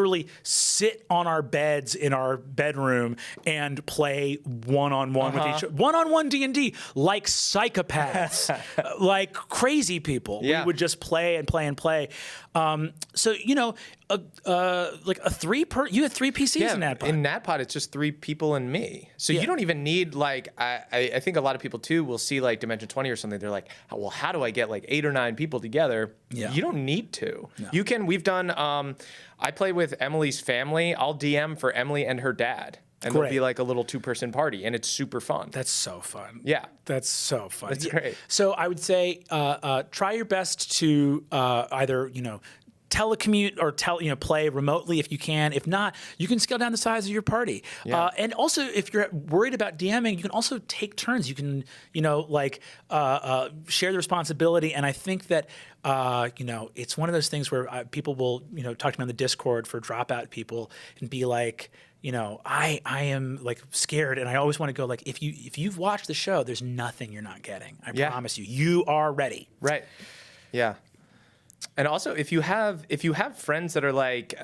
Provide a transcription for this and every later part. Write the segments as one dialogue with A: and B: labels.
A: literally sit on our beds in our bedroom and play one-on-one with each other. One-on-one D&D, like psychopaths, like crazy people.
B: Yeah.
A: We would just play and play and play. So, you know, like you had 3 PCs in NatPod.
B: In NatPod, it's just 3 people and me. So you don't even need, like, I think a lot of people too will see like Dimension 20 or something. They're like, oh, well, how do I get like 8 or 9 people together?
A: Yeah.
B: You don't need to.
A: No.
B: You can, we've done, I play with Emily's family. I'll DM for Emily and her dad. And
A: Great.
B: there'll be like a little 2-person party, and it's super fun.
A: That's so fun.
B: Yeah.
A: That's so fun.
B: That's great.
A: So I would say try your best to either, you know, telecommute or play remotely if you can. If not, you can scale down the size of your party.
B: Yeah.
A: And also, if you're worried about DMing, you can also take turns. You can, you know, like share the responsibility. And I think that, you know, it's one of those things where people will, you know, talk to me on the Discord for dropout people and be like, you know, I am like scared, and I always want to go like, if you've watched the show, there's nothing you're not getting. I promise you, you are ready.
B: Right. Yeah. And also, if you have friends that are like,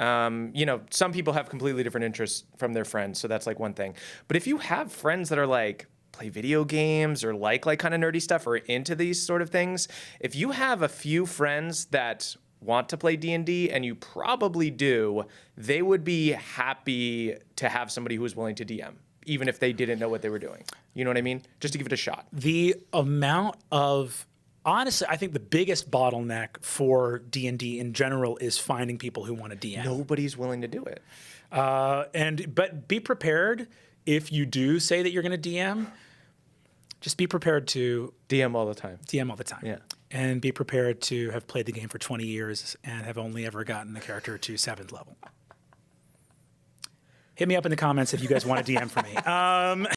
B: you know, some people have completely different interests from their friends, so that's like one thing. But if you have friends that are like play video games or like kind of nerdy stuff or into these sort of things, if you have a few friends that want to play D&D, and you probably do, they would be happy to have somebody who is willing to DM, even if they didn't know what they were doing. You know what I mean? Just to give it a shot.
A: The amount of, honestly, I think the biggest bottleneck for D&D in general is finding people who want to DM.
B: Nobody's willing to do it.
A: But be prepared if you do say that you're going to DM. Just be prepared to
B: DM all the time.
A: DM all the time.
B: Yeah.
A: And be prepared to have played the game for 20 years and have only ever gotten a character to 7th level. Hit me up in the comments if you guys want to DM for me.